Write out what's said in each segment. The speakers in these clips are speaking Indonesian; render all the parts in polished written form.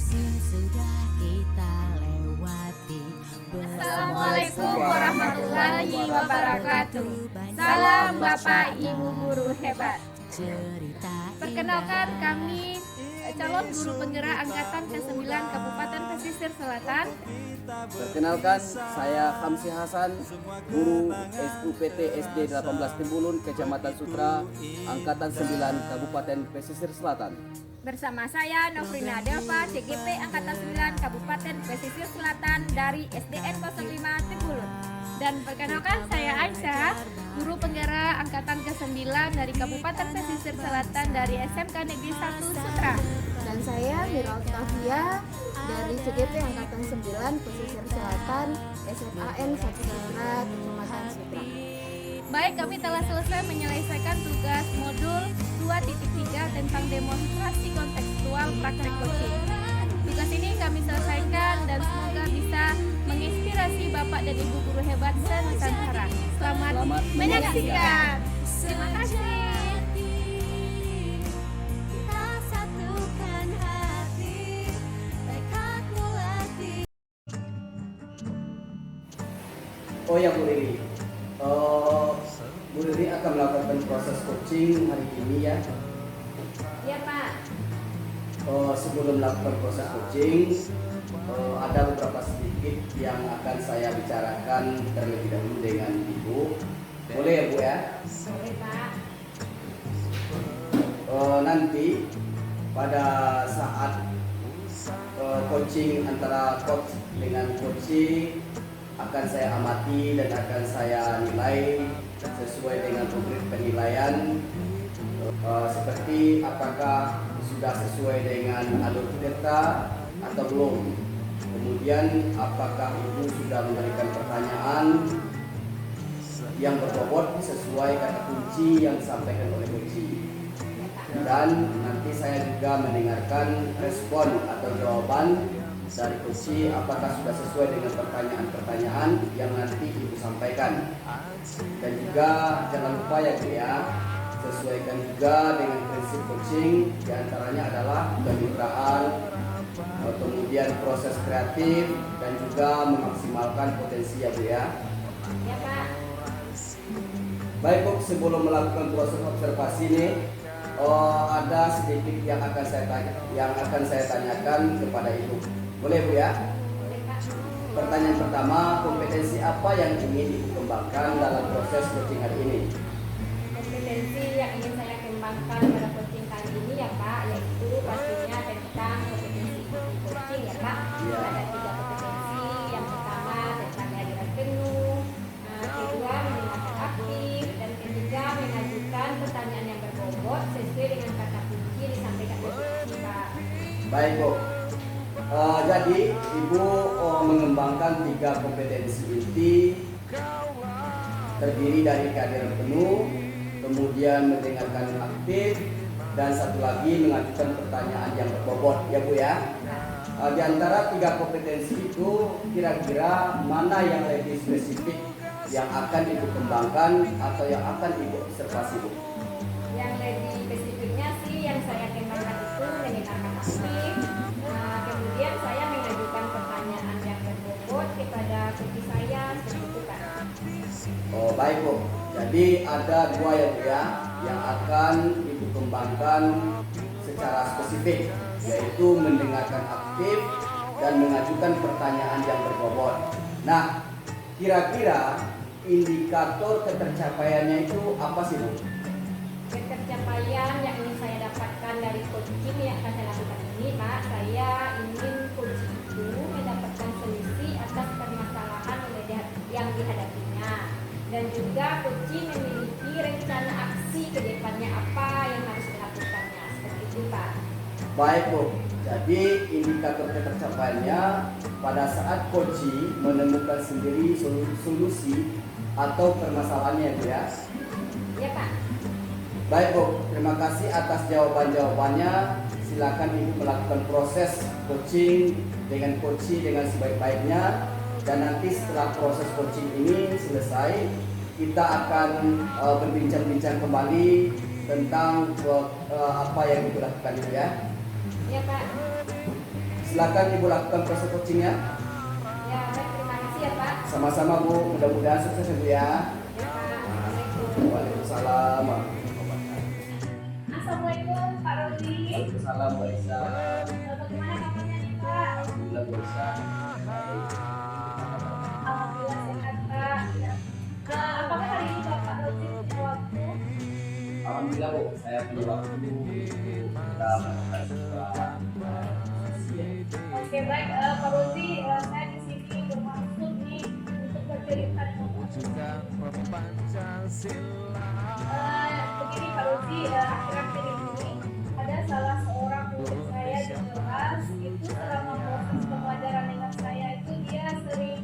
sudah kita lewati. Assalamualaikum warahmatullahi wabarakatuh. Salam Bapak Ibu guru hebat. Perkenalkan kami calon guru penggerak angkatan ke-9 Kabupaten Pesisir Selatan. Perkenalkan, saya Hamsi Hasan, guru SUPT SD 18 Timbulun, Kecamatan Sutra, Angkatan 9 Kabupaten Pesisir Selatan. Bersama saya Nofrina Delva, CGP Angkatan 9 Kabupaten Pesisir Selatan dari SDN 05 Timbulun. Dan perkenalkan saya Aisyah, guru penggerak angkatan ke-9 dari Kabupaten Pesisir Selatan dari SMK Negeri 1 Sutra. Dan saya Mira Octavia dari CGP Angkatan 9 Pesisir Selatan SFAN 1 Sutra, Kecamatan Sutra. Baik, kami telah selesai menyelesaikan tugas modul 2.3 tentang demonstrasi kontekstual praktek coaching. Tugas ini kami selesaikan dan semoga bisa menginspirasi Bapak dan Ibu guru hebat se-Nusantara. Selamat menyaksikan. Terima kasih. Oh ya Bu Riri, Bu Riri akan melakukan proses coaching hari ini ya. Ya Pak. Sebelum melakukan proses coaching, ada beberapa sedikit yang akan saya bicarakan terlebih dahulu dengan Ibu. Boleh ya Bu ya? Boleh Pak. Nanti pada saat coaching antara coach dengan coaching akan saya amati dan akan saya nilai sesuai dengan penilaian seperti apakah sudah sesuai dengan alur kita atau belum. Kemudian apakah Ibu sudah memberikan pertanyaan yang berbobot sesuai kata kunci yang disampaikan oleh kunci. Dan nanti saya juga mendengarkan respon atau jawaban dari kunci apakah sudah sesuai dengan pertanyaan-pertanyaan yang nanti Ibu sampaikan. Dan juga jangan lupa ya Bu ya, sesuaikan juga dengan prinsip coaching, diantaranya adalah kemitraan, kemudian proses kreatif, dan juga memaksimalkan potensi ya Bu ya. Ya Pak. Baik Bu, sebelum melakukan proses observasi ini, ada sedikit yang akan saya tanyakan kepada Ibu. Boleh Bu ya? Boleh Pak. Pertanyaan pertama, kompetensi apa yang ingin Ibu kembangkan dalam proses coaching hari ini? Kompetensi yang ingin saya kembangkan pada coaching kali ini ya Pak, yaitu pastinya tentang kompetensi coaching ya Pak. Ya. Ada 3 kompetensi. Yang pertama tentang kehadiran penuh, kedua mendengarkan aktif, dan ketiga mengajukan pertanyaan yang berbobot sesuai dengan kata kunci yang disampaikan oleh coach Pak. Baik Bu. Jadi Ibu mengembangkan 3 kompetensi inti terdiri dari kehadiran penuh, kemudian mendengarkan aktif, dan satu lagi mengajukan pertanyaan yang berbobot ya Bu ya. Di antara 3 kompetensi itu kira-kira mana yang lebih spesifik yang akan Ibu kembangkan atau yang akan Ibu observasi Bu? Yang lebih spesifiknya sih yang saya kembangkan itu mendengarkan aktif. Kemudian saya mengajukan pertanyaan yang berbobot kepada coach saya seperti itu Pak. Oh baik Bu, jadi ada 2 ya Bu ya yang akan Ibu kembangkan secara spesifik, yaitu mendengarkan aktif dan mengajukan pertanyaan yang berbobot. Nah, kira-kira indikator ketercapaiannya itu apa sih Bu? Ketercapaian yang ingin saya dapatkan dari coaching yang akan saya lakukan ini Pak, saya ingin coach itu mendapatkan solusi atas permasalahan yang dihadapinya, dan juga coaching memiliki rencana aksi ke depannya apa yang harus dilakukannya, seperti itu Pak. Baik Bu, jadi indikator ketercapaiannya pada saat coaching menemukan sendiri solusi atau permasalahannya Bu ya. Ya Pak. Baik Bu, terima kasih atas jawaban-jawabannya. Silakan Ibu melakukan proses coaching dengan coaching dengan sebaik-baiknya, dan nanti setelah proses coaching ini selesai, kita akan berbincang-bincang kembali tentang apa yang Ibu lakukan itu ya. Ya Pak. Silakan Ibu lakukan proses coachingnya. Ya, baik, terima kasih ya Pak. Sama-sama Bu, mudah-mudahan sukses ya Bu ya. Ya Pak, Assalamualaikum. Waalaikumsalam warahmatullahi wabarakatuh. Assalamualaikum Pak Rodi. Waalaikumsalam Bu Aisyah. Bagaimana kabarnya nih Pak? Alhamdulillah Bu Aisyah. Alhamdulillah sehat Pak. Ya. Apakah hari ini Bapak Rodi punya waktu? Alhamdulillah Bu, saya punya waktu kita melakukan sebuah Oke baik, Pak Rodi, saya di sini bermaksud nih untuk bercerita dengan begini Pak Rodi, akhir-akhir ini ada salah seorang murid saya di kelas itu selama proses pembelajaran dengan saya itu dia sering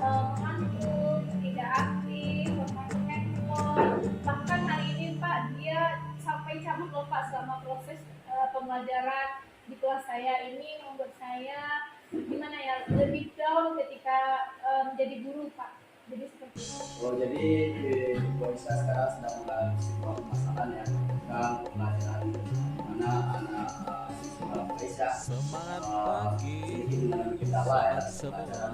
mengantuk, tidak aktif, memakai handphone. Bahkan hari ini Pak dia sampai cabut loh Pak selama proses pembelajaran di kelas saya. Ini membuat saya gimana ya, lebih down ketika menjadi guru Pak. Jadi seperti itu. Oh, jadi Ibu Aisyah sekarang sedang mengalami sebuah permasalahan yang tentang pembelajaran di mana anak siswa Aisyah sedikit mengalami kendala ya pembelajaran.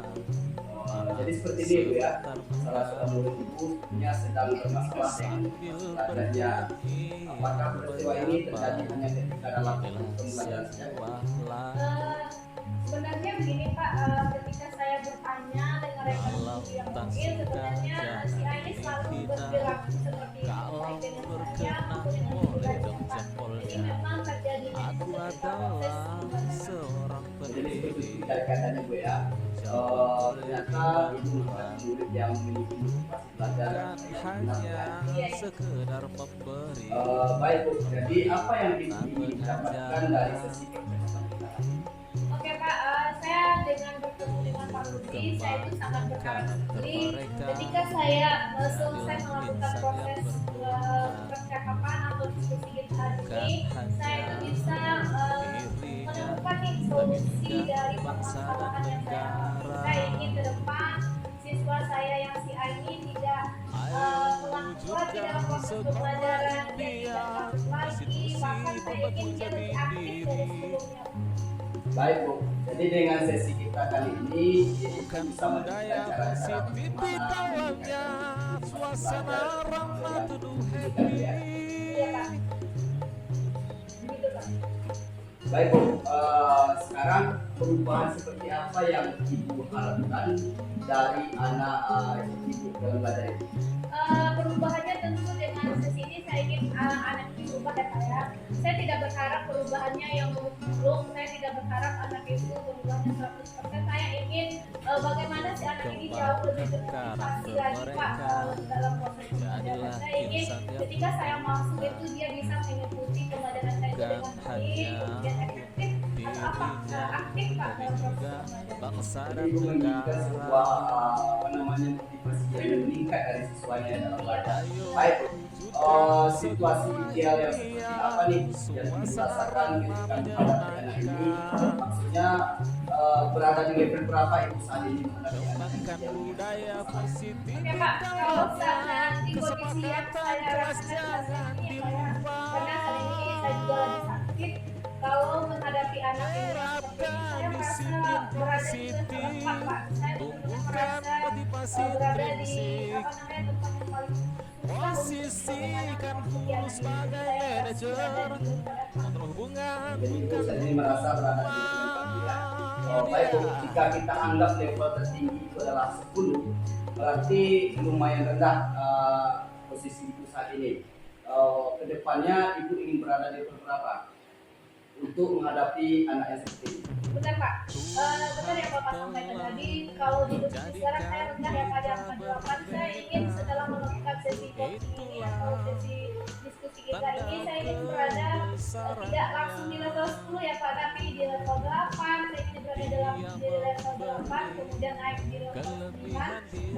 Jadi seperti ini Bu ya, salah satu murid Ibu punya sedang bermasalah dengan belajarnya. Apakah peristiwa ini terjadi hanya ketika dalam pembelajaran saja? Sebenarnya begini Pak, ketika saya bertanya dengan rekan guru yang mungkin sebenarnya si A ini selalu bergerak seperti itu baik dengan saya maupun dengan guru lainnya Pak. Jadi memang terjadinya itu ketika proses pembelajaran. Jadi seperti katanya Bu ya, ternyata Ibu merupakan murid yang memiliki motivasi belajar yang sekedar memberi. Baik Bu, jadi apa yang Ibu dapatkan dari sesi kegiatan kita? Oke Pak, saya dengan bertemu dengan Pak Rudi, saya itu sangat berharap sekali ketika saya selesai melakukan proses percakapan atau diskusi kita hari ini, saya itu bisa menemukan nih solusi dari permasalahan yang saya alami. Saya ingin ke depan siswa saya yang si A ini tidak melakukan di dalam proses pembelajaran, dia tidak takut lagi, bahkan saya ingin dia lebih aktif dari sebelumnya. Baik Bu, jadi dengan sesi kita kali ini kita bisa memberikan cara-cara bagaimana Suasana ramah tuduh Iya Pak. Begitu Pak. Baik Bu, sekarang perubahan seperti apa yang Ibu harapkan dari anak Ibu dalam belajar ini? Perubahannya tentu dengan sesi ini saya ingin anak ini berubah ya Pak ya. Saya tidak berharap perubahannya yang muluk-muluk, saya tidak berharap anak itu berubahnya 100%. Saya ingin bagaimana si anak ini jauh lebih bermotivasi lagi Pak dalam proses pembelajaran. Saya ingin ketika saya masuk itu dia bisa mengikuti pembelajaran saya itu dengan baik, kemudian efektif atau aktif Pak dalam proses pembelajaran. Jadi Ibu menginginkan sebuah motivasi yang meningkat dari siswanya dalam belajar. Baik Bu, situasi ideal yang seperti apa nih yang dirasakan ketika menghadapi anak ini? Maksudnya berada di level berapa Ibu saat ini menghadapi anak ini? Oke Pak, kalau saat di kondisi yang saya rasakan saat ini ya Pak ya, karena hari ini saya juga lagi sakit. Kalau menghadapi anak ini seperti ini, saya merasa berada di level 4 Pak. Saya benar-benar merasa berada di tempat yang paling Posisikan ku sebagai manajer kontrol hubungan. Jadi Ibu saat ini merasa berada di level 4 ya. Baik Bu, jika kita anggap level tertinggi itu adalah 10, berarti lumayan rendah posisi Ibu saat ini. Kedepannya Ibu ingin berada di level berapa untuk menghadapi anak yang seperti ini? Benar Pak, benar yang Bapak sampaikan tadi. Kalau di posisi sekarang saya rendah ya Pak, di angka 8. Saya ingin setelah melakukan sesi coaching ini atau sesi diskusi kita ini, saya ingin berada tidak langsung di level 10 ya Pak, tapi di level 8. Saya ingin berada di level 8, kemudian naik di level 9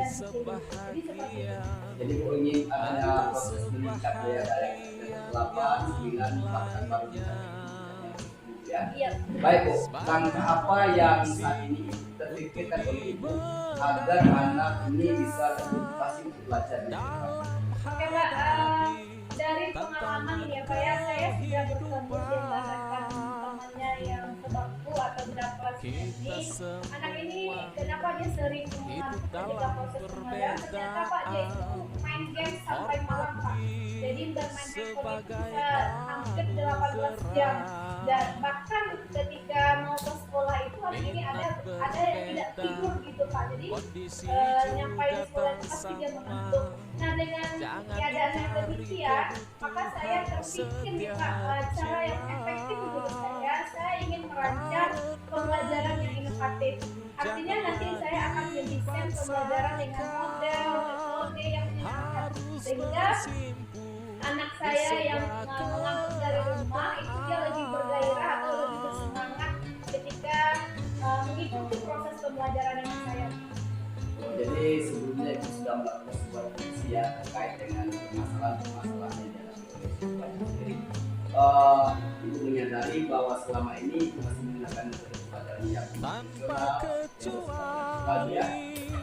dan 10. Jadi seperti itu. Jadi Bu ingin adanya proses meningkat ya dari level 8, 9, bahkan baru bisa ya. Iya. Baik Bu, langkah apa yang saat ini terpikirkan oleh Ibu agar anak ini bisa termotivasi untuk belajarnya? Oke Pak, dari pengalaman ini ya Pak ya, saya sudah bertemu dengan temannya yang sebangku atau berapa Jadi anak ini kenapa dia sering mengantuk ketika proses pembelajaran? Ternyata Pak dia itu main game sampai malam Pak. Jadi bermain handphone itu bisa hampir 18 jam. Dan bahkan ketika mau ke sekolah itu anak ini ada yang tidak tidur gitu Pak. Jadi nyampai di sekolah itu pasti dia mengantuk. Nah dengan keadaan yang demikian, maka saya terpikir nih Pak, cara yang efektif menurut saya ingin merancang pembelajaran yang inovatif. Artinya nanti saya akan mendesain pembelajaran dengan model metode yang menyenangkan, sehingga anak saya yang mengantuk dari rumah itu dia lebih bergairah atau lebih bersemangat ketika mengikuti proses pembelajaran yang saya. Jadi sebelumnya itu sudah melakukan sebuah diskusi ya terkait dengan permasalahan-permasalahan yang dialami oleh siswa sendiri. Ibu menyadari bahwa selama ini masih menggunakan metode pembelajaran yang konvensional, ya.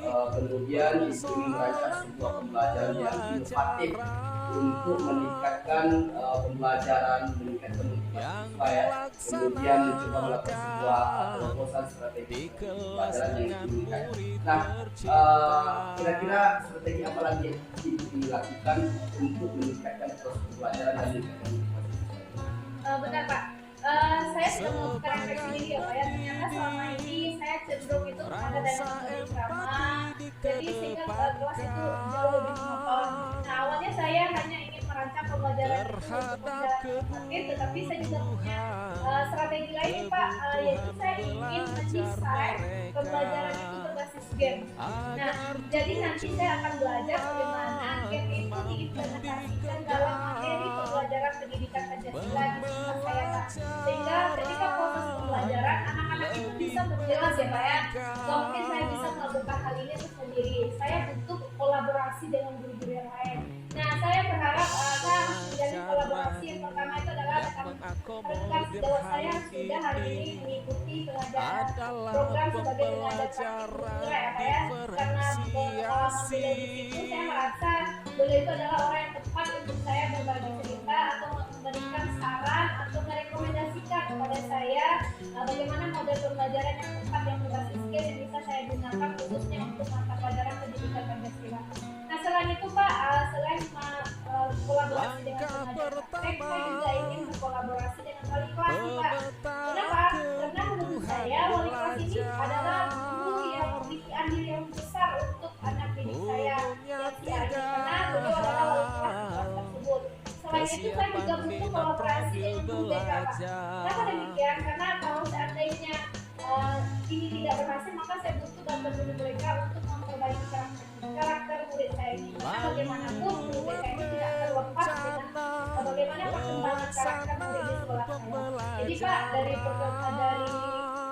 Kemudian ibu ingin merancang sebuah pembelajaran yang inovatif untuk meningkatkan pembelajaran, meningkatkan motivasi siswa ya. Kemudian mencoba melakukan sebuah terobosan strategi pembelajaran yang diinginkan. Nah, kira-kira strategi apa lagi yang ibu ingin lakukan untuk meningkatkan proses pembelajaran dan meningkatkan motivasi siswa? Benar Pak. Saya sudah melakukan refleksi diri ya Pak ya. Ternyata selama ini saya cenderung itu kepada daya irama. Jadi sehingga kelas itu jauh lebih monoton. Nah awalnya saya hanya ingin merancang pembelajaran itu untuk pembelajaran inovatif, tetapi saya juga punya strategi lain Pak, yaitu saya ingin mendesain pembelajaran itu berbasis game. Nah jadi nanti saya akan belajar bagaimana game itu diimplementasikan dalam materi pembelajaran pendidikan Pancasila di sekolah saya Pak. Sehingga ketika proses pembelajaran anak-anak itu bisa berjelas ya Pak ya. Gak mungkin saya bisa melakukan hal ini sendiri. Saya butuh kolaborasi dengan guru-guru yang lain. Nah saya berharap akan menjadi kolaborasi. Yang pertama itu adalah rekan sejawat saya sudah hari ini mengikuti pengajaran program sebagai tenaga praktik ya Pak ya. Karena pengalaman beliau di situ saya merasa beliau itu adalah orang yang tepat untuk saya berbagi cerita atau memberikan saran atau merekomendasikan kepada saya bagaimana model pembelajaran yang tepat yang berbasis game yang bisa saya gunakan khususnya untuk mata pelajaran pendidikan Pancasila. Nah selain itu Pak, selain kolaborasi dengan pengajar praktek, saya juga ingin berkolaborasi dengan wali kelas Pak. Kenapa? Karena menurut saya wali kelas ini adalah guru yang memiliki andil yang besar untuk anak didik saya yang karena beliau adalah wali kelas di kelas tersebut. Selain itu saya juga butuh kolaborasi dengan guru BK Pak. Kenapa demikian? Karena kalau seandainya ini tidak berhasil maka saya butuh bantuan guru mereka untuk memperbaiki karakter murid saya ini. Karena bagaimanapun guru BK ini tidak terlepas dengan bagaimana perkembangan karakter murid di sekolah saya. Jadi Pak dari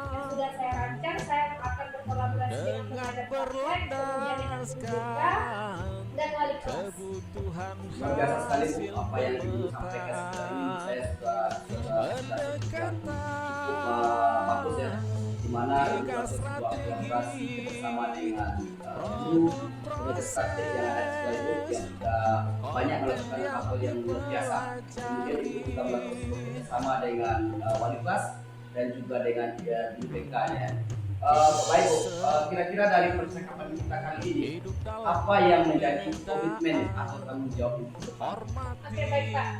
yang sudah saya rancang saya akan berkolaborasi dengan pengajar praktek, kemudian dengan guru BK dan wali kelas. Luar biasa sekali Bu, apa yang ibu sampaikan sekarang ini saya sudah bagus ya, dimana ibu melakukan sebuah kolaborasi bersama dengan guru pengajar praktek yang ada di sekolah ibu yang sudah banyak melakukan hal yang luar biasa. Kemudian ibu juga melakukan sebuah kerjasama dengan wali kelas dan juga dengan BK ya. Baik Bu, kira-kira dari percakapan kita kali ini apa yang menjadi komitmen atau tanggung jawab untuk depan? Oke baik Pak,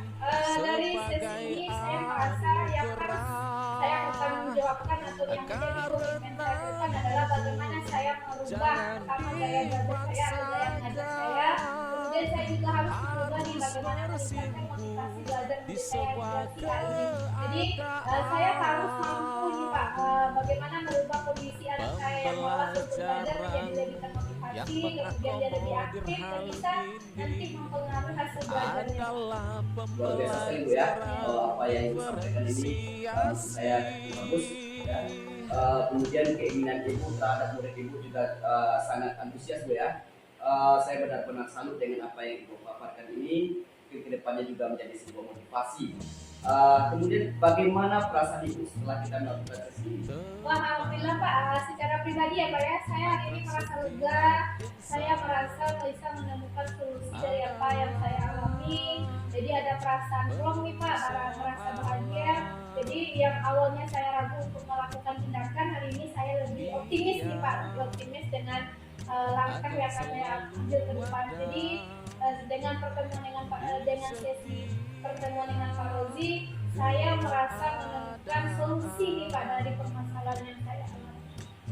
dari sesi ini saya merasa yang harus saya bertanggung jawabkan atau yang menjadi komitmen saya ke depan adalah bagaimana saya merubah pertama gaya belajar saya atau gaya mengajar saya. Kemudian saya juga harus merubah nih bagaimana meningkatkan motivasi belajar murid saya di generasi hari ini. Jadi saya harus mampu nih Pak, bagaimana merubah kondisi anak saya yang malas untuk belajar menjadi lebih termotivasi, kemudian dia lebih aktif dan bisa nanti mempengaruhi hasil belajarnya. Luar biasa sekali Bu ya, apa yang ibu sampaikan ini saya bagus ya. Kemudian keinginan ibu terhadap murid ibu juga sangat antusias Bu ya. Saya benar-benar salut dengan apa yang ibu paparkan ini. Kedepannya juga menjadi sebuah motivasi. Kemudian bagaimana perasaan ibu setelah kita melakukan sesi ini? Wah alhamdulillah Pak, secara pribadi ya Pak ya, saya hari ini merasa lega. Saya merasa bisa menemukan solusi dari apa yang saya alami. Jadi ada perasaan plong nih Pak, merasa bahagia. Jadi yang awalnya saya ragu untuk melakukan tindakan, hari ini saya lebih optimis nih Pak, lebih optimis dengan langkah yang akan saya ambil ke depan. Jadi dengan pertemuan dengan sesi pertemuan dengan Pak Rozi, saya merasa menemukan solusi nih Pak dari permasalahan yang saya alami.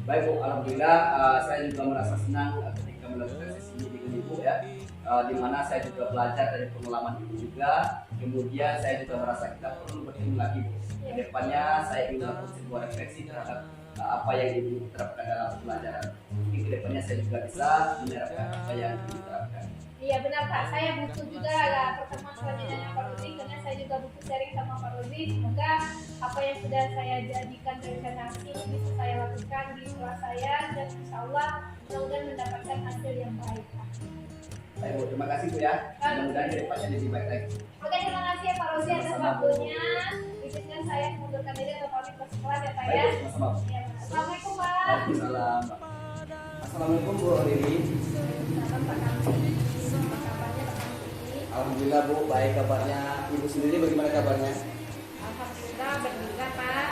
Baik Bu, alhamdulillah saya juga merasa senang ketika melakukan sesi ini dengan Ibu ya, di mana saya juga belajar dari pengalaman Ibu juga. Kemudian saya juga merasa kita perlu bertemu lagi Bu. Kedepannya saya ingin melakukan sebuah refleksi terhadap apa yang Ibu terapkan dalam pembelajaran. Mungkin kedepannya saya juga bisa menerapkan apa yang Ibu terapkan. Iya benar Pak, saya butuh juga pertemuan selanjutnya dengan Pak Rozi, karena saya juga butuh sharing sama Pak Rozi. Semoga apa yang sudah saya jadikan rencana ini bisa saya lakukan di kelas saya, dan insya Allah mudah-mudahan mendapatkan hasil yang baik Pak. Baik Bu, terima kasih Bu ya. Mudah-mudahan kedepannya lebih baik lagi. Oke, terima kasih ya Pak Rozi atas waktunya. Izinkan saya mengundurkan diri atau pamit ke sekolah ya Pak ya. Baik Bu, sama-sama. Ya, Pak. Assalamualaikum Pak. Waalaikumsalam. Assalamualaikum Bu Riri. Salam Pak Kamsi. Apa kabarnya Pak Kamsi? Alhamdulillah Bu, baik kabarnya. Ibu sendiri bagaimana kabarnya? Alhamdulillah bergembira Pak.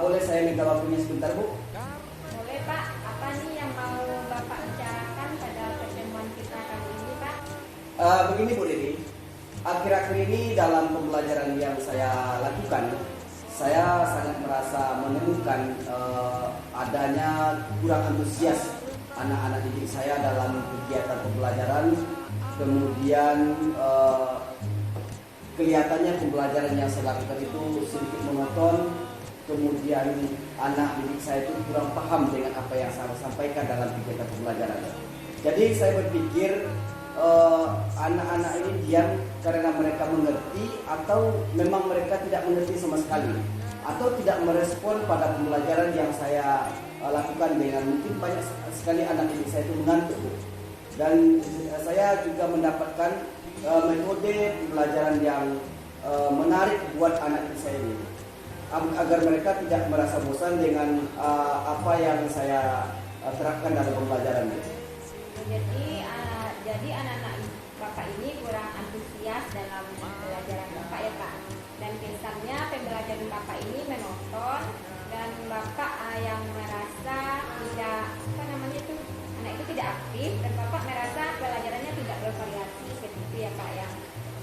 Boleh saya minta waktunya sebentar Bu? Boleh Pak, apa nih yang mau Bapak bicarakan pada pertemuan kita kali ini Pak? Begini Bu Riri, akhir-akhir ini dalam pembelajaran yang saya lakukan, saya sangat merasa menemukan adanya kurang antusias anak-anak didik saya dalam kegiatan pembelajaran. Kemudian kelihatannya pembelajaran yang saya lakukan itu sedikit monoton. Kemudian anak didik saya itu kurang paham dengan apa yang saya sampaikan dalam kegiatan pembelajaran. Jadi saya berpikir anak-anak ini diam karena mereka mengerti, atau memang mereka tidak mengerti sama sekali, atau tidak merespon pada pembelajaran yang saya lakukan. Dengan mungkin banyak sekali anak didik saya itu mengantuk. Dan saya juga mendapatkan metode pembelajaran yang menarik buat anak didik saya ini, agar mereka tidak merasa bosan dengan apa yang saya terapkan dalam pembelajaran ini. Jadi anak-anak Bapak ini kurang antusias dalam pembelajaran Bapak ya Pak. Dan kesannya pembelajaran Bapak ini menonton, dan Bapak yang merasa tidak anak itu tidak aktif, dan Bapak merasa pelajarannya tidak bervariasi seperti ya Pak ya.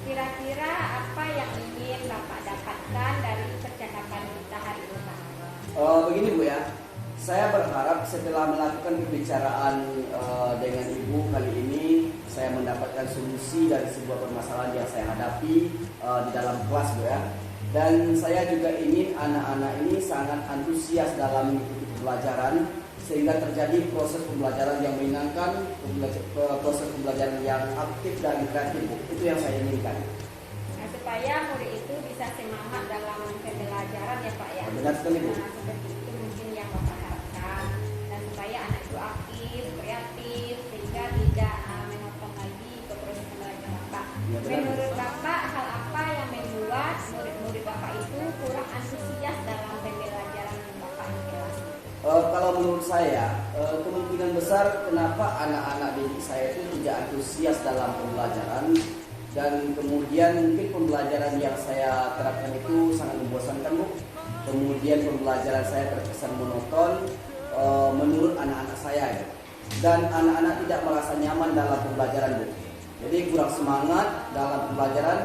Kira-kira apa yang ingin Bapak dapatkan dari percakapan kita hari ini Pak? Begini Bu ya, saya berharap setelah melakukan pembicaraan dengan Ibu kali ini, saya mendapatkan solusi dari sebuah permasalahan yang saya hadapi di dalam kelas Bu ya. Dan saya juga ingin anak-anak ini sangat antusias dalam mengikuti pembelajaran, sehingga terjadi proses pembelajaran yang menyenangkan, proses pembelajaran yang aktif dan kreatif Bu. Itu yang saya inginkan. Nah, supaya murid itu bisa semangat dalam pembelajaran ya Pak ya. Benar sekali Bu. Nah, seperti itu mungkin yang Bapak harapkan, dan supaya anak itu aktif, kreatif, sehingga tidak menonton lagi ke proses pembelajaran Bapak. Ya, benar. Menurut Bapak, hal apa yang membuat murid-murid Bapak itu kurang antusias dalam pembelajaran Bapak di kelas? Kalau menurut saya, kemungkinan besar kenapa anak-anak didik saya itu tidak antusias dalam pembelajaran, dan kemudian mungkin pembelajaran yang saya terapkan itu sangat membosankan Bu. Kemudian pembelajaran saya terkesan monoton menurut anak-anak saya ya. Dan anak-anak tidak merasa nyaman dalam pembelajaran Bu. Jadi kurang semangat dalam pembelajaran,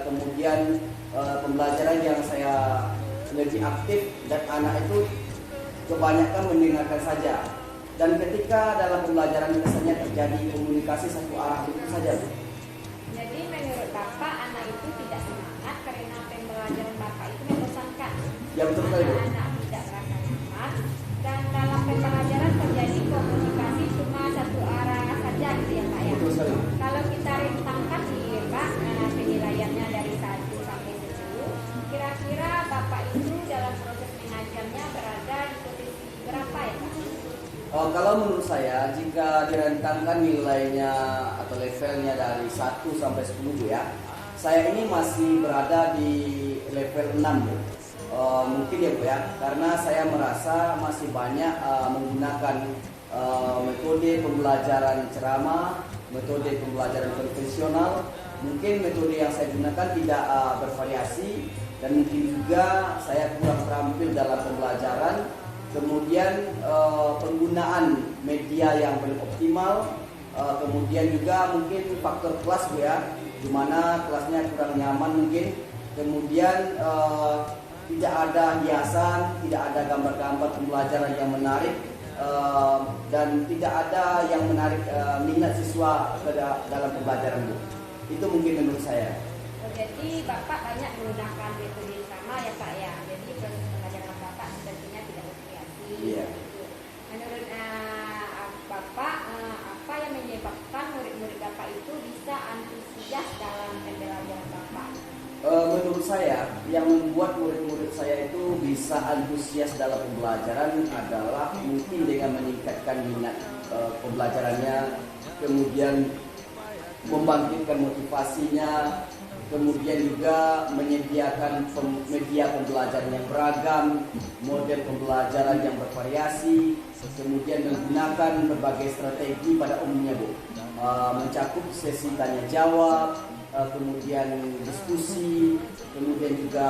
kemudian pembelajaran yang saya lebih aktif, dan anak itu kebanyakan mendengarkan saja. Dan ketika dalam pembelajaran biasanya terjadi komunikasi satu arah itu saja Bu. Jadi menurut Bapak, anak itu tidak semangat karena pembelajaran Bapak itu membosankan. Ya betul sekali Bu. Anak tidak merasa nyaman, dan dalam pembelajaran terjadi komunikasi cuma satu arah saja gitu ya Pak ya. Betul sekali. Kalau kita rentangkan nih Pak, penilaiannya dari 1 sampai 10, kira-kira Bapak itu dalam proses mengajarnya berada di posisi berapa ya Pak? Kalau menurut saya, jika direntangkan nilainya atau levelnya dari 1 sampai 10 Bu ya, saya ini masih berada di level 6 Bu. Mungkin ya Bu ya, karena saya merasa masih banyak menggunakan metode pembelajaran ceramah metode pembelajaran konvensional. Mungkin metode yang saya gunakan tidak bervariasi, dan mungkin juga saya kurang terampil dalam pembelajaran. Kemudian penggunaan media yang belum optimal, kemudian juga mungkin faktor kelas Bu ya, di mana kelasnya kurang nyaman mungkin. Kemudian tidak ada hiasan, tidak ada gambar-gambar pembelajaran yang menarik, dan tidak ada yang menarik minat siswa dalam pembelajaran Bu. Itu mungkin menurut saya. Jadi Bapak banyak menggunakan metode sama ya Pak ya. Jadi proses pembelajaran Bapak sepertinya tidak bervariasi. Iya. Menurut Bapak, apa yang menyebabkan murid-murid Bapak itu bisa antusias dalam pembelajaran Bapak? Menurut saya, yang membuat murid-murid saya itu bisa antusias dalam pembelajaran adalah mungkin dengan meningkatkan minat pembelajarannya, kemudian membangkitkan motivasinya, kemudian juga menyediakan media pembelajaran yang beragam, model pembelajaran yang bervariasi, kemudian menggunakan berbagai strategi pada umumnya Bu, mencakup sesi tanya jawab, kemudian diskusi, kemudian juga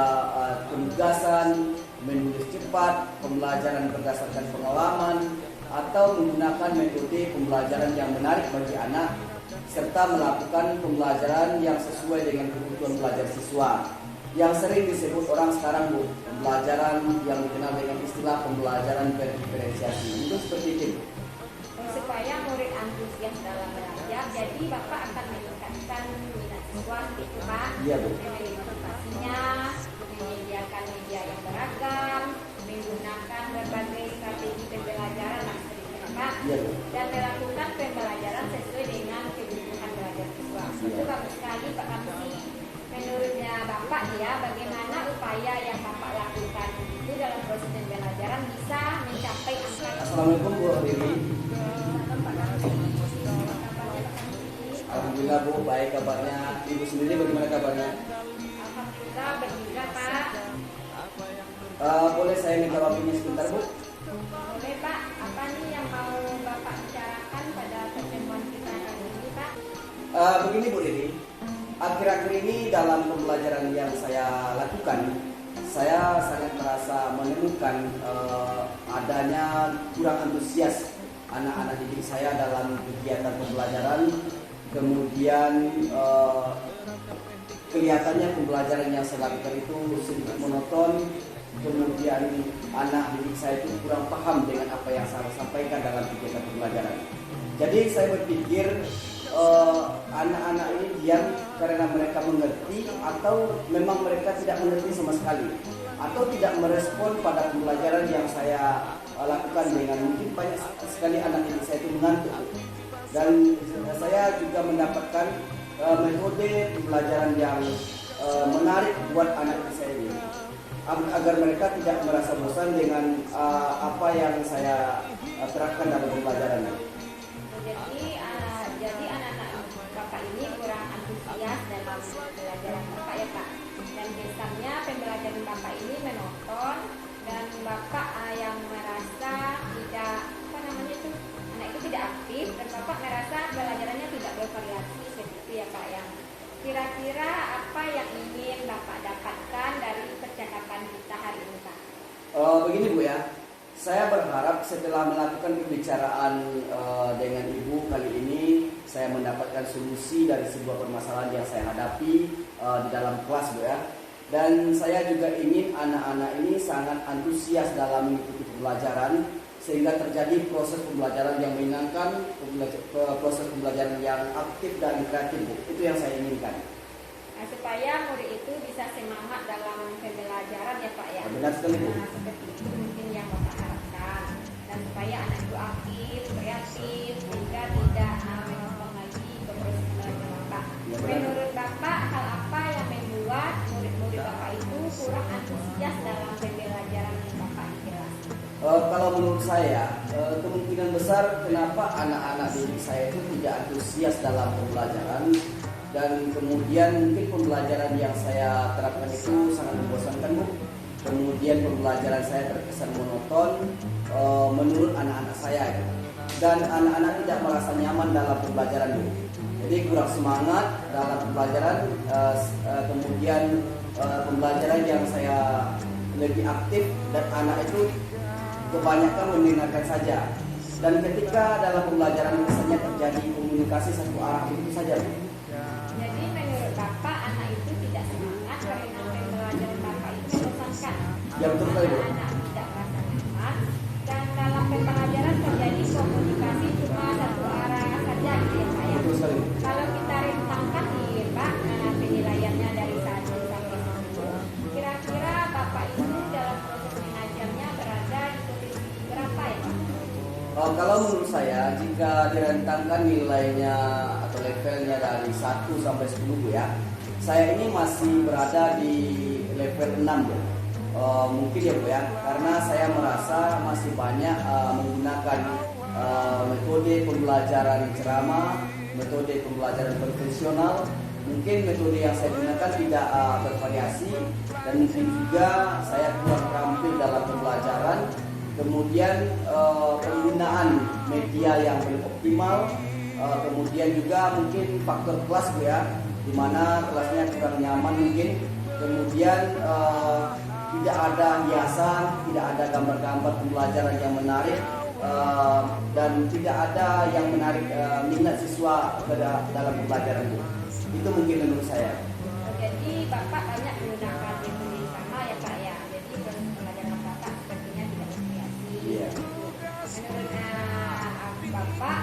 penugasan, menulis cepat, pembelajaran berdasarkan pengalaman, atau menggunakan metode pembelajaran yang menarik bagi anak, serta melakukan pembelajaran yang sesuai dengan kebutuhan belajar siswa, yang sering disebut orang sekarang Bu, pembelajaran yang dikenal dengan istilah pembelajaran berdiferensiasi. Itu seperti itu. Supaya murid antusias dalam belajar, jadi Bapak akan meningkatkan minat siswa gitu Pak. Iya Bu. Memberi motivasinya, menyediakan media yang beragam, menggunakan berbagai strategi pembelajaran lah seperti itu Pak. Iya Bu. Dan melakukan pembelajaran sesuai dengan kebutuhan belajar siswa. Itu bagus sekali Pak Kamsi. Menurutnya Bapak ya, bagaimana upaya yang Bapak lakukan itu dalam proses pembelajaran bisa mencapai angka. Assalamualaikum Bu Riri. Alhamdulillah Bu, baik kabarnya. Ibu sendiri bagaimana kabarnya? Alhamdulillah berguna Pak. Boleh saya minta waktunya sebentar Bu? Boleh Pak, apa nih yang mau Bapak bicarakan pada pertemuan kita kali ini Pak? Begini Bu Riri, akhir-akhir ini dalam pembelajaran yang saya lakukan, saya sangat merasa menemukan adanya kurang antusias anak-anak didik saya dalam kegiatan pembelajaran. Kemudian kelihatannya pembelajaran yang saya lakukan itu sedikit monoton. Kemudian anak didik saya itu kurang paham dengan apa yang saya sampaikan dalam kegiatan pembelajaran. Jadi saya berpikir anak-anak ini diam karena mereka mengerti, atau memang mereka tidak mengerti sama sekali, atau tidak merespon pada pembelajaran yang saya lakukan. Dengan mungkin banyak sekali anak didik saya itu mengantuk. Dan saya juga mendapatkan metode pembelajaran yang menarik buat anak didik saya ini, agar mereka tidak merasa bosan dengan apa yang saya terapkan dalam pembelajaran. Jadi anak-anak Bapak ini kurang antusias dalam pembelajaran Bapak ya Pak. Dan kesannya pembelajaran Bapak ini menonton, dan Bapak yang merasa tidak anak itu tidak aktif, dan Bapak merasa pembelajarannya tidak bervariasi seperti itu ya Pak ya. Kira-kira apa yang ingin Bapak dapatkan dari percakapan kita hari ini Pak? Begini Bu ya, saya berharap setelah melakukan pembicaraan dengan Ibu kali ini, saya mendapatkan solusi dari sebuah permasalahan yang saya hadapi di dalam kelas Bu ya. Dan saya juga ingin anak-anak ini sangat antusias dalam mengikuti pembelajaran, sehingga terjadi proses pembelajaran yang menyenangkan, proses pembelajaran yang aktif dan kreatif Bu. Itu yang saya inginkan. Nah, supaya murid itu bisa semangat dalam pembelajaran ya Pak ya. Benar sekali Bu. Nah, seperti itu mungkin yang Bapak harapkan. Dan supaya anak itu aktif, kreatif, sehingga tidak menonton lagi ke proses pembelajaran Bapak. Ya, benar. Menurut Bapak, hal apa yang membuat murid-murid Bapak itu kurang antusias dalam pembelajaran Bapak di kelas? Kalau menurut saya, kemungkinan besar kenapa anak-anak didik saya itu tidak antusias dalam pembelajaran, dan kemudian mungkin pembelajaran yang saya terapkan itu sangat membosankan Bu. Kemudian pembelajaran saya terkesan monoton menurut anak-anak saya, dan anak-anak tidak merasa nyaman dalam pembelajaran Bu. jadi kurang semangat dalam pembelajaran, kemudian pembelajaran yang saya lebih aktif dan anak itu kebanyakan mendengarkan saja. Dan ketika dalam pembelajaran misalnya terjadi komunikasi satu arah itu saja. Jadi menurut Bapak anak itu tidak semangat karena pembelajaran Bapak itu membosankan. Ya betul sekali Bu. Anak tidak merasa nyaman dan dalam pembelajaran terjadi komunikasi cuma satu arah saja gitu ya Pak ya. Betul sekali. Kalau kita rentangkan nih Pak penilaiannya dari 1 sampai 10, kira-kira Bapak itu dalam proses mengajarnya berada di posisi berapa ya Pak? Kalau menurut saya, jika direntangkan nilainya atau levelnya dari 1 sampai 10 Bu ya, saya ini masih berada di level 6 ya. Mungkin ya Bu ya, karena saya merasa masih banyak menggunakan metode pembelajaran ceramah, metode pembelajaran profesional. Mungkin metode yang saya gunakan tidak bervariasi, dan mungkin juga saya kurang terampil dalam pembelajaran. Kemudian penggunaan media yang belum optimal, kemudian juga mungkin faktor kelas Bu ya, di mana kelasnya kurang nyaman mungkin. Kemudian tidak ada hiasan, tidak ada gambar-gambar pembelajaran yang menarik, dan tidak ada yang menarik minat siswa dalam pembelajaran Bu. Itu mungkin menurut saya. Jadi Bapak banyak menggunakan metode sama ya Pak ya. Jadi proses pembelajaran Bapak sepertinya tidak bervariasi. Iya. Menurut Bapak,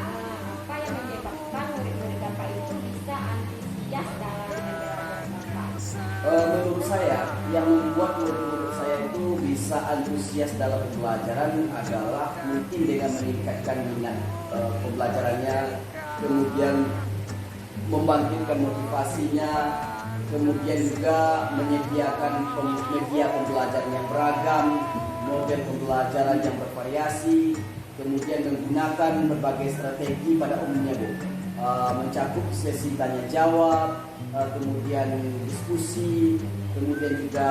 apa yang menyebabkan murid-murid Bapak itu bisa antusias dalam pembelajaran Bapak? Menurut saya, yang membuat murid-murid saya itu bisa antusias dalam pembelajaran adalah mungkin dengan meningkatkan minat pembelajarannya, kemudian membangkitkan motivasinya, kemudian juga menyediakan media pembelajaran yang beragam, model pembelajaran yang bervariasi, kemudian menggunakan berbagai strategi pada umumnya Bu. Mencakup sesi tanya jawab, kemudian diskusi, kemudian juga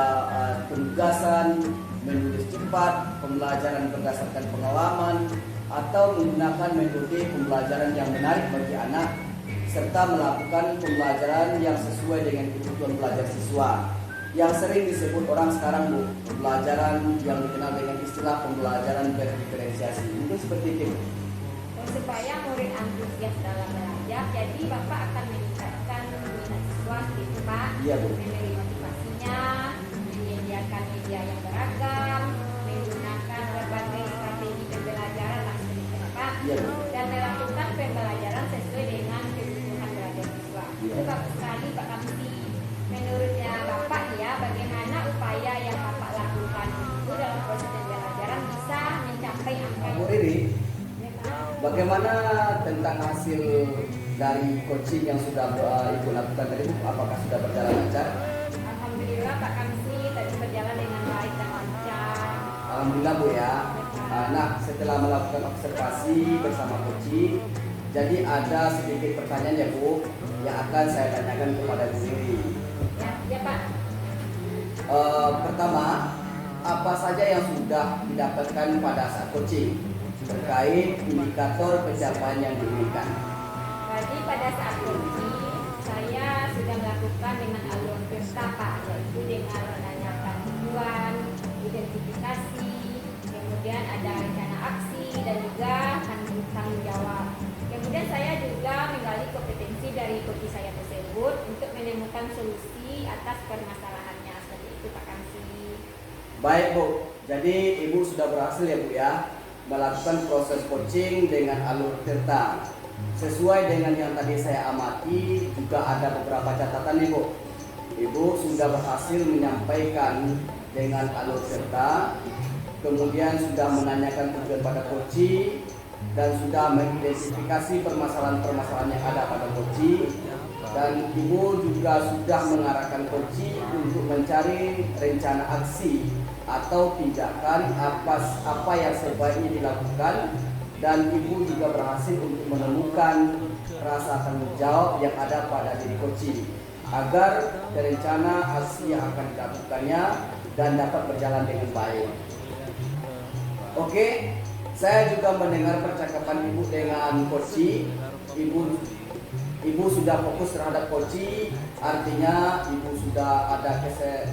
penugasan, menulis cepat, pembelajaran berdasarkan pengalaman, atau menggunakan metode pembelajaran yang menarik bagi anak, serta melakukan pembelajaran yang sesuai dengan kebutuhan belajar siswa. Yang sering disebut orang sekarang Bu, pembelajaran yang dikenal dengan istilah pembelajaran berdiferensiasi. Itu seperti itu. Supaya murid antusias dalam belajar, jadi Bapak akan meningkatkan minat siswa gitu Pak. Iya Bu. Memberi motivasinya, menyediakan media yang beragam, menggunakan berbagai strategi pembelajaran lah seperti itu Pak. Iya Bu. Dan melakukan pembelajaran sesuai dengan kebutuhan belajar siswa. Iya. Itu bagus sekali Pak Kamsi. Menurutnya Bapak ya, bagaimana upaya yang Bapak lakukan itu dalam proses pembelajaran bisa mencapai angka Bu Riri, bagaimana tentang hasil dari coaching yang sudah Ibu lakukan tadi Bu? Apakah sudah berjalan lancar? Alhamdulillah Pak Kamsi tadi berjalan dengan baik dan lancar. Alhamdulillah Bu ya. Nah, setelah melakukan observasi bersama coaching, jadi ada sedikit pertanyaan ya Bu yang akan saya tanyakan kepada Bu Riri. Ya Pak. Pertama, apa saja yang sudah didapatkan pada saat coaching terkait indikator pencapaian yang diinginkan? Jadi pada saat coaching saya sudah melakukan dengan alur PERTA Pak, yaitu dengan menanyakan tujuan, identifikasi, kemudian ada rencana aksi dan juga tanggung jawab. Kemudian saya juga menggali kompetensi dari coach saya tersebut untuk menemukan solusi atas permasalahannya, seperti itu Pak Kamsi. Baik Bu, jadi Ibu sudah berhasil ya Bu ya melakukan proses coaching dengan alur PERTA. Sesuai dengan yang tadi saya amati, juga ada beberapa catatan nih Bu. Ibu sudah berhasil menyampaikan dengan alur PERTA, kemudian sudah menanyakan tujuan pada coaching, dan sudah mengidentifikasi permasalahan-permasalahan yang ada pada coaching, dan Ibu juga sudah mengarahkan coaching untuk mencari rencana aksi atau tindakan apa yang sebaiknya dilakukan, dan Ibu juga berhasil untuk menemukan rasa tanggung jawab yang ada pada diri coaching agar rencana aksi yang akan dilakukannya dan dapat berjalan dengan baik. Oke, saya juga mendengar percakapan Ibu dengan coaching. Ibu Ibu sudah fokus terhadap coaching, artinya Ibu sudah ada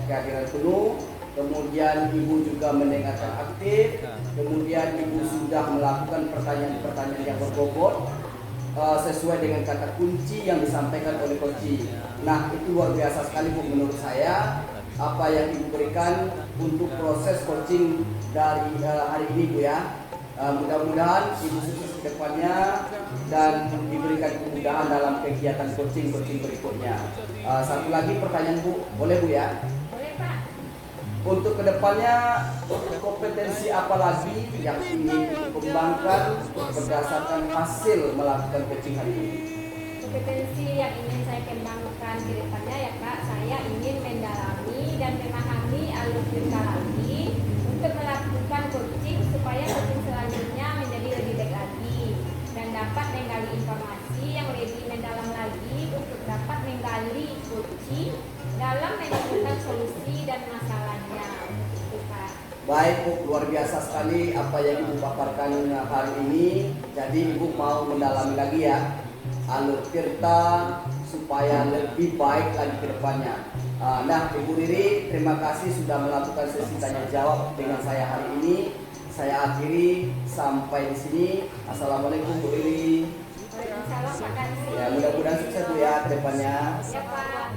kehadiran penuh. Kemudian Ibu juga mendengarkan aktif. Kemudian Ibu sudah melakukan pertanyaan-pertanyaan yang berbobot sesuai dengan kata kunci yang disampaikan oleh coaching. Nah, itu luar biasa sekali Bu menurut saya apa yang Ibu berikan untuk proses coaching dari hari ini Bu ya. Mudah-mudahan Ibu sukses ke depannya dan diberikan kemudahan dalam kegiatan coaching berikutnya. Satu lagi pertanyaan Bu, boleh Bu ya? Boleh Pak. Untuk kedepannya kompetensi apa lagi yang ingin dikembangkan berdasarkan hasil melakukan coaching hari ini? Kompetensi yang ingin saya kembangkan ke depannya ya Kak, saya ingin mendalami dan memahami alur cerita lagi untuk melakukan coaching supaya coaching selanjutnya menjadi lebih baik lagi dan dapat menggali informasi yang lebih mendalam lagi untuk dapat menggali coaching dalam menemukan solusi dan masalahnya. Itu Pak. Baik Bu, luar biasa sekali apa yang Ibu paparkan hari ini. Jadi Ibu mau mendalami lagi ya alur tirta supaya lebih baik lagi ke depannya. Nah Ibu Riri, terima kasih sudah melakukan sesi tanya jawab dengan saya hari ini. Saya akhiri sampai di sini. Assalamualaikum Bu Riri. Waalaikumsalam Pak Kansi. Ya mudah-mudahan sukses Bu ya ke depannya. Ya Pak.